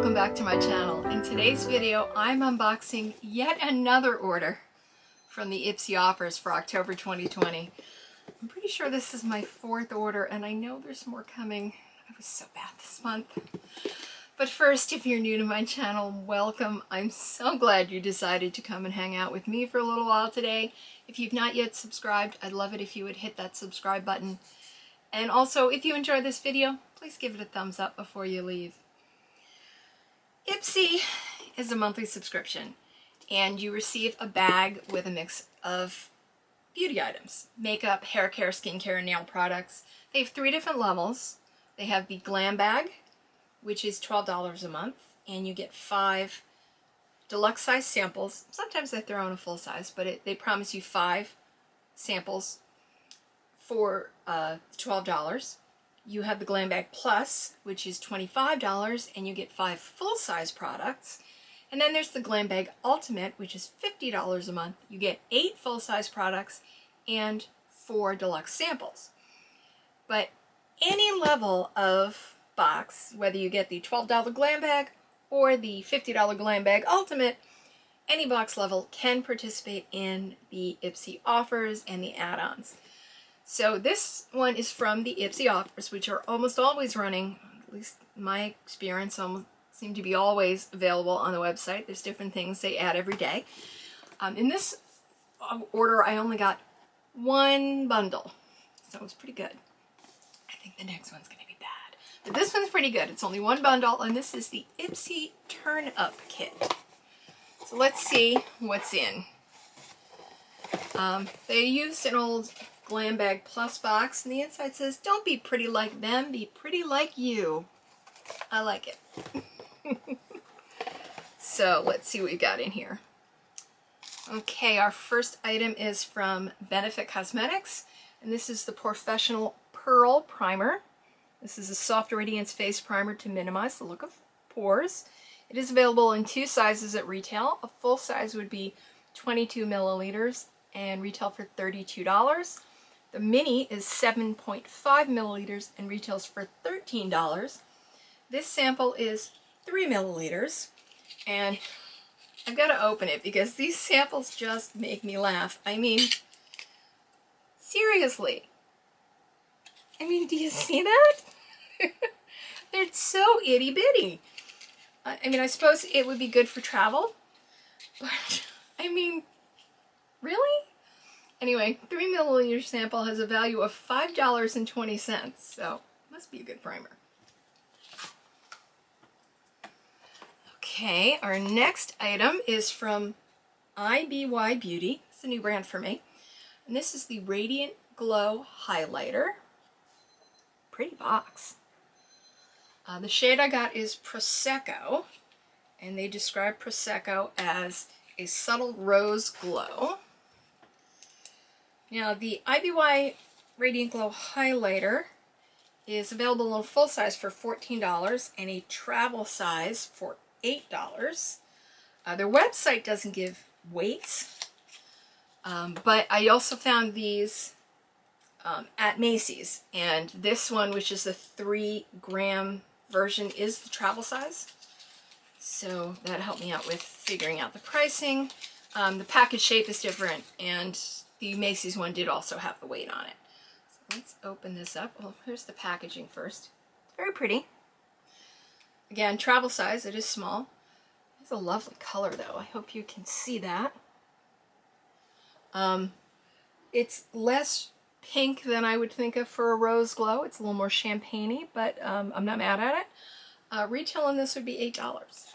welcome back to my channel. In today's video, I'm unboxing yet another order from the IPSY Offers for October 2020. I'm pretty sure this is my fourth order, and I know there's more coming. I was so bad this month. But first, if you're new to my channel, welcome. I'm so glad you decided to come and hang out with me for a little while today. If you've not yet subscribed, I'd love it if you would hit that subscribe button. And also, if you enjoyed this video, please give it a thumbs up before you leave. IPSY is a monthly subscription, and you receive a bag with a mix of beauty items: makeup, hair care, skincare, and nail products. They have 3 different levels. They have the glam bag, which is $12 a month, and you get 5 deluxe size samples. Sometimes they throw in a full size, but they promise you 5 samples for $12. You have the Glam Bag Plus, which is $25, and you get 5 full-size products. And then there's the Glam Bag Ultimate, which is $50 a month. You get 8 full-size products and 4 deluxe samples. But any level of box, whether you get the $12 Glam Bag or the $50 Glam Bag Ultimate, any box level can participate in the IPSY Offers and the add-ons. So this one is from the IPSY Offers, which are almost always running, at least in my experience, almost seem to be always available on the website. There's different things they add every day. In this order, I only got 1 bundle, so it was pretty good. I think the next one's going to be bad, but this one's pretty good. It's only 1 bundle, and this is the IPSY Turn Up Kit. So let's see what's in. They used an old Glam Bag Plus box, and the inside says, "Don't be pretty like them, be pretty like you." I like it. So let's see what we got in here. Okay, our first item is from Benefit Cosmetics, and this is the POREfessional Pearl Primer. This is a soft radiance face primer to minimize the look of pores. It is available in 2 sizes at retail. A full size would be 22 milliliters and retail for $32. The mini is 7.5 milliliters and retails for $13. This sample is 3 milliliters, and I've got to open it because these samples just make me laugh. I mean, seriously. I mean, do you see that? They're so itty bitty. I mean, I suppose it would be good for travel, but I mean, really? Anyway, 3 milliliter sample has a value of $5.20, so must be a good primer. Okay, our next item is from IPSY Beauty. It's a new brand for me. And this is the Radiant Glow Highlighter. Pretty box. The shade I got is Prosecco, and they describe Prosecco as a subtle rose glow. Now, the IPSY Radiant Glow Highlighter is available in a full size for $14 and a travel size for $8. Their website doesn't give weights, but I also found these at Macy's, and this one, which is the 3-gram version, is the travel size. So that helped me out with figuring out the pricing. The package shape is different, and the Macy's one did also have the weight on it. So let's open this up. Well, here's the packaging first. It's very pretty. Again, travel size, it is small. It's a lovely color, though. I hope you can see that. It's less pink than I would think of for a rose glow. It's a little more champagne-y, but I'm not mad at it. Retail on this would be $8.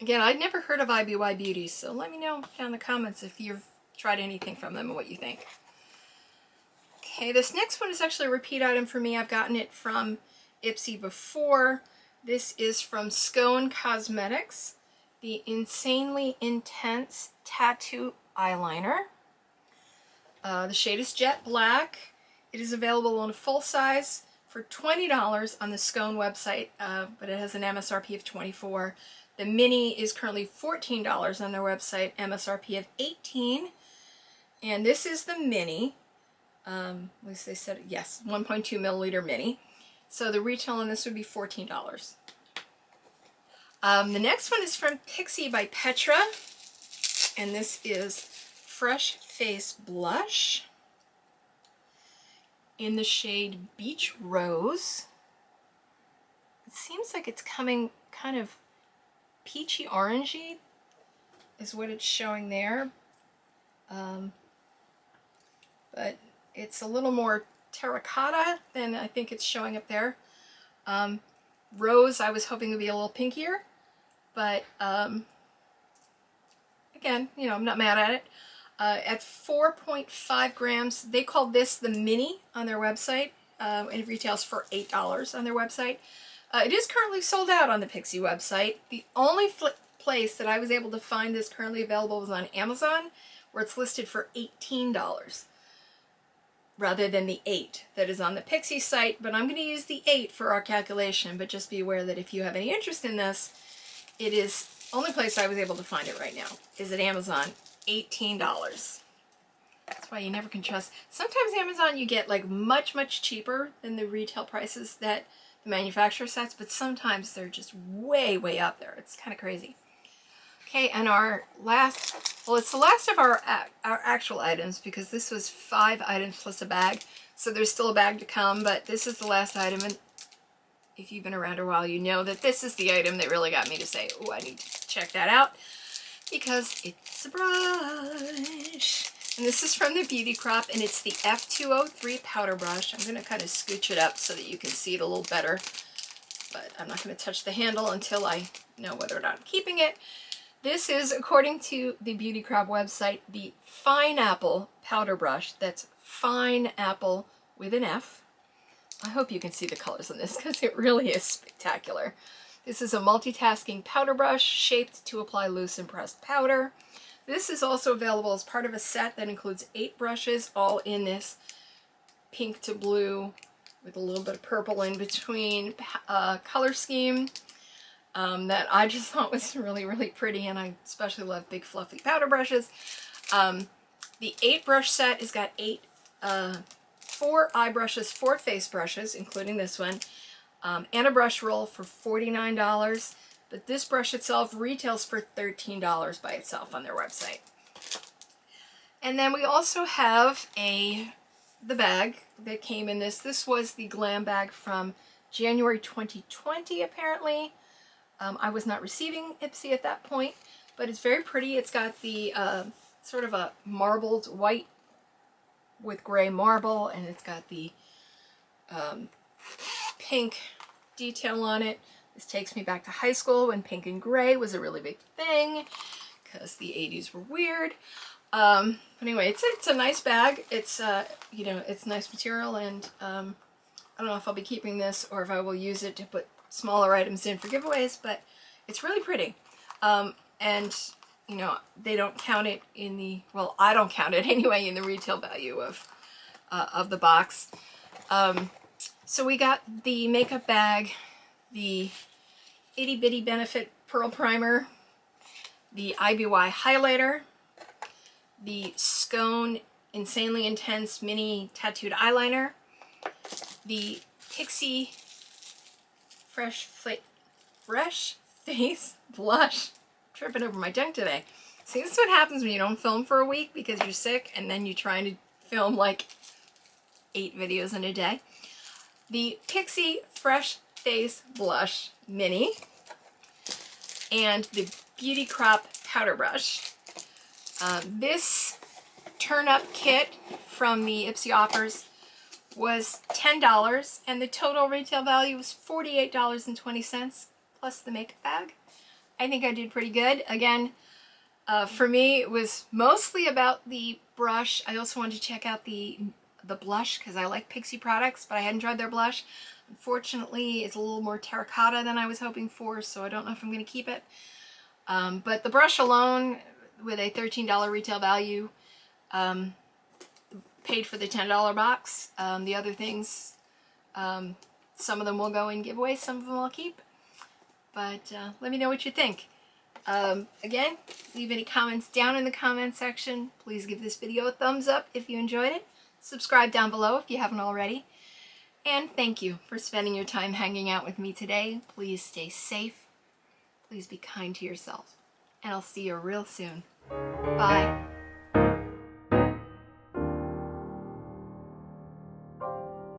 Again, I'd never heard of IPSY Beauty, so let me know down in the comments if you've tried anything from them and what you think. Okay, this next one is actually a repeat item for me. I've gotten it from IPSY before. This is from SKONE Cosmetics, the Insanely Intense Tattoo Eyeliner. The shade is Jet Black. It is available in a full size for $20 on the SKONE website, but it has an MSRP of $24. The mini is currently $14 on their website, MSRP of $18. And this is the mini. At least they said, yes, 1.2 milliliter mini. So the retail on this would be $14. The next one is from PIXI by PETRA, and this is Fresh Face Blush in the shade Beach Rose. It seems like it's coming kind of peachy orangey is what it's showing there. But it's a little more terracotta than I think it's showing up there. Rose, I was hoping would be a little pinkier, but again, you know, I'm not mad at it. At 4.5 grams, they called this the mini on their website. It retails for $8 on their website. It is currently sold out on the PIXI website. The only place that I was able to find this currently available was on Amazon, where it's listed for $18 rather than the $8 that is on the PIXI site. But I'm going to use the $8 for our calculation, but just be aware that if you have any interest in this, it is only place I was able to find it right now is at Amazon, $18. That's why you never can trust. Sometimes Amazon you get like much cheaper than the retail prices that the manufacturer sets, but sometimes they're just way up there. It's kind of crazy. Okay, and our last, well, it's the last of our actual items because this was 5 items plus a bag, so there's still a bag to come, but this is the last item, and if you've been around a while, you know that this is the item that really got me to say, oh, I need to check that out, because it's a brush. And this is from the Beauty Crop, and it's the F203 powder brush. I'm going to kind of scooch it up so that you can see it a little better, but I'm not going to touch the handle until I know whether or not I'm keeping it. This is, according to the Beauty Crop website, the Fine Apple powder brush. That's Fine Apple with an F. I hope you can see the colors on this because it really is spectacular. This is a multitasking powder brush shaped to apply loose and pressed powder. This is also available as part of a set that includes 8 brushes, all in this pink to blue with a little bit of purple in between color scheme that I just thought was really pretty, and I especially love big fluffy powder brushes. The 8 brush set has got 4 eye brushes, 4 face brushes, including this one, and a brush roll for $49. But this brush itself retails for $13 by itself on their website. And then we also have the bag that came in this. This was the Glam bag from January 2020, apparently. I was not receiving IPSY at that point, but it's very pretty. It's got the sort of a marbled white with gray marble, and it's got the pink detail on it. This takes me back to high school when pink and gray was a really big thing because the 80s were weird. But anyway, it's a nice bag. It's you know, it's nice material, and I don't know if I'll be keeping this or if I will use it to put smaller items in for giveaways, but it's really pretty. And you know, they don't count it in the, well, I don't count it anyway in the retail value of the box. So we got the makeup bag, the Itty Bitty Benefit Pearl Primer, the IPSY highlighter, the SKONE Insanely Intense Mini Tattooed Eyeliner, the PIXI Fresh Face Blush. I'm tripping over my tongue today. See, this is what happens when you don't film for a week because you're sick and then you're trying to film like 8 videos in a day. The PIXI Fresh Face Blush Mini, and the Beauty Crop Powder Brush. This Turn Up Kit from the IPSY Offers was $10, and the total retail value was $48.20 plus the makeup bag. I think I did pretty good. Again, for me, it was mostly about the brush. I also wanted to check out the blush because I like PIXI products, but I hadn't tried their blush. Unfortunately, it's a little more terracotta than I was hoping for, so I don't know if I'm going to keep it. But the brush alone, with a $13 retail value, paid for the $10 box. The other things, some of them will go in giveaways, some of them I'll keep. But let me know what you think. Again, leave any comments down in the comment section. Please give this video a thumbs up if you enjoyed it. Subscribe down below if you haven't already. And thank you for spending your time hanging out with me today. Please stay safe. Please be kind to yourself. And I'll see you real soon. Bye.